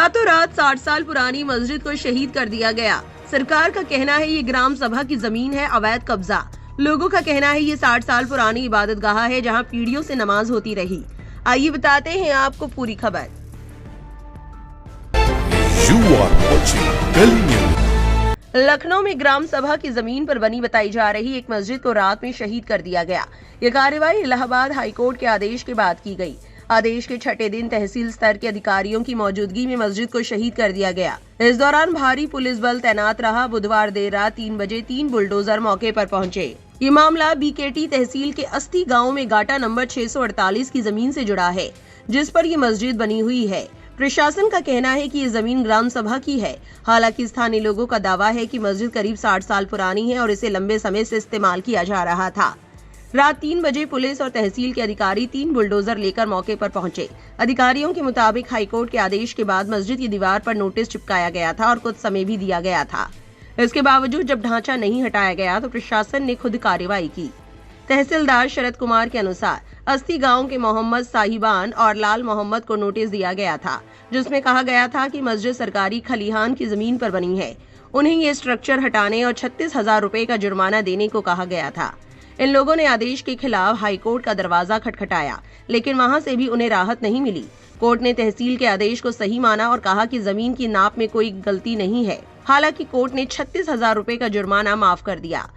रातों रात 60 साल पुरानी मस्जिद को शहीद कर दिया गया। सरकार का कहना है ये ग्राम सभा की जमीन है, अवैध कब्जा। लोगों का कहना है ये 60 साल पुरानी इबादतगाह है जहां पीढ़ियों से नमाज होती रही। आइए बताते हैं आपको पूरी खबर। लखनऊ में ग्राम सभा की जमीन पर बनी बताई जा रही एक मस्जिद को रात में शहीद कर दिया गया। ये कार्रवाई इलाहाबाद हाईकोर्ट के आदेश के बाद की गई। आदेश के छठे दिन तहसील स्तर के अधिकारियों की मौजूदगी में मस्जिद को शहीद कर दिया गया। इस दौरान भारी पुलिस बल तैनात रहा। बुधवार देर रात 3 बजे 3 बुलडोजर मौके पर पहुंचे। ये मामला बीकेटी तहसील के अस्ती गांव में गाटा नंबर 648 की जमीन से जुड़ा है, जिस पर ये मस्जिद बनी हुई है। प्रशासन का कहना है कि ये जमीन ग्राम सभा की है। हालांकि स्थानीय लोगों का दावा है कि मस्जिद करीब 60 साल पुरानी है और इसे लंबे समय से इस्तेमाल किया जा रहा था। रात 3 बजे पुलिस और तहसील के अधिकारी 3 बुलडोजर लेकर मौके पर पहुंचे। अधिकारियों के मुताबिक हाईकोर्ट के आदेश के बाद मस्जिद की दीवार पर नोटिस चिपकाया गया था और कुछ समय भी दिया गया था। इसके बावजूद जब ढांचा नहीं हटाया गया तो प्रशासन ने खुद कार्रवाई की। तहसीलदार शरद कुमार के अनुसार अस्ती गांव के मोहम्मद साहिबान और लाल मोहम्मद को नोटिस दिया गया था, जिसमें कहा गया था कि मस्जिद सरकारी खलिहान की जमीन पर बनी है। उन्हें ये स्ट्रक्चर हटाने और 36,000 रुपए का जुर्माना देने को कहा गया था। इन लोगों ने आदेश के खिलाफ हाईकोर्ट का दरवाजा खटखटाया, लेकिन वहां से भी उन्हें राहत नहीं मिली। कोर्ट ने तहसील के आदेश को सही माना और कहा कि जमीन की नाप में कोई गलती नहीं है। हालांकि कोर्ट ने 36,000 रुपए का जुर्माना माफ कर दिया।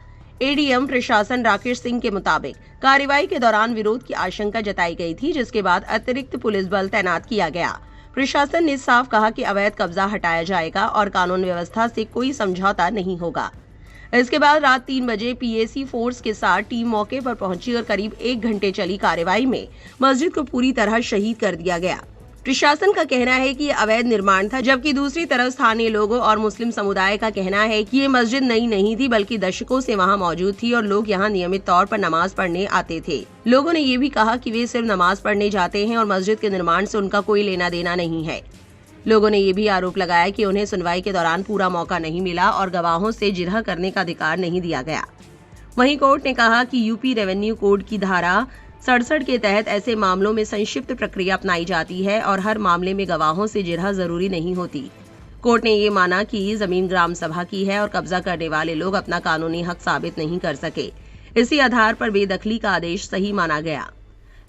एडीएम प्रशासन राकेश सिंह के मुताबिक कार्रवाई के दौरान विरोध की आशंका जताई गई थी, जिसके बाद अतिरिक्त पुलिस बल तैनात किया गया। प्रशासन ने साफ कहा कि अवैध कब्जा हटाया जाएगा और कानून व्यवस्था से कोई समझौता नहीं होगा। इसके बाद रात 3 बजे पीएसी फोर्स के साथ टीम मौके पर पहुंची और करीब 1 घंटे चली कार्रवाई में मस्जिद को पूरी तरह शहीद कर दिया गया। प्रशासन का कहना है कि ये अवैध निर्माण था, जबकि दूसरी तरफ स्थानीय लोगों और मुस्लिम समुदाय का कहना है कि ये मस्जिद नई नहीं थी, बल्कि दशकों से वहां मौजूद थी और लोग यहां नियमित तौर पर नमाज पढ़ने आते थे। लोगों ने ये भी कहा कि वे सिर्फ नमाज पढ़ने जाते हैं और मस्जिद के निर्माण से उनका कोई लेना देना नहीं है। लोगों ने ये भी आरोप लगाया कि उन्हें सुनवाई के दौरान पूरा मौका नहीं मिला और गवाहों से जिरह करने का अधिकार नहीं दिया गया। वहीं कोर्ट ने कहा कि यूपी रेवेन्यू कोड की धारा 67 के तहत ऐसे मामलों में संक्षिप्त प्रक्रिया अपनाई जाती है और हर मामले में गवाहों से जिरह जरूरी नहीं होती। कोर्ट ने ये माना कि जमीन ग्राम सभा की है और कब्जा करने वाले लोग अपना कानूनी हक साबित नहीं कर सके। इसी आधार पर बेदखली का आदेश सही माना गया।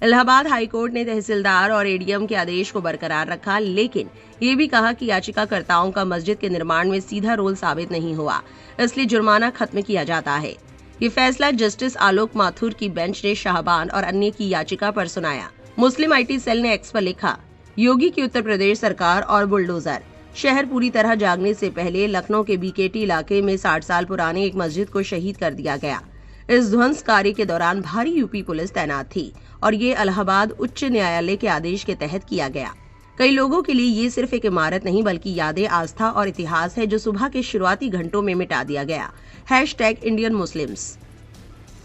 इलाहाबाद हाईकोर्ट ने तहसीलदार और एडीएम के आदेश को बरकरार रखा, लेकिन ये भी कहा कि याचिकाकर्ताओं का मस्जिद के निर्माण में सीधा रोल साबित नहीं हुआ, इसलिए जुर्माना खत्म किया जाता है। ये फैसला जस्टिस आलोक माथुर की बेंच ने शाहबान और अन्य की याचिका पर सुनाया। मुस्लिम आईटी सेल ने एक्स पर लिखा, योगी की उत्तर प्रदेश सरकार और बुलडोजर। शहर पूरी तरह जागने से पहले लखनऊ के बीकेटी इलाके में 60 साल पुराने एक मस्जिद को शहीद कर दिया गया। इस ध्वंस कार्य के दौरान भारी यूपी पुलिस तैनात थी और ये इलाहाबाद उच्च न्यायालय के आदेश के तहत किया गया। कई लोगों के लिए ये सिर्फ एक इमारत नहीं बल्कि यादें, आस्था और इतिहास है जो सुबह के शुरुआती घंटों में मिटा दिया गया। #Indian Muslims.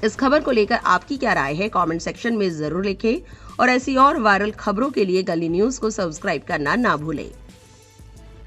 इस खबर को लेकर आपकी क्या राय है, कमेंट सेक्शन में जरूर लिखें और ऐसी और वायरल खबरों के लिए गली न्यूज को सब्सक्राइब करना ना भूलें।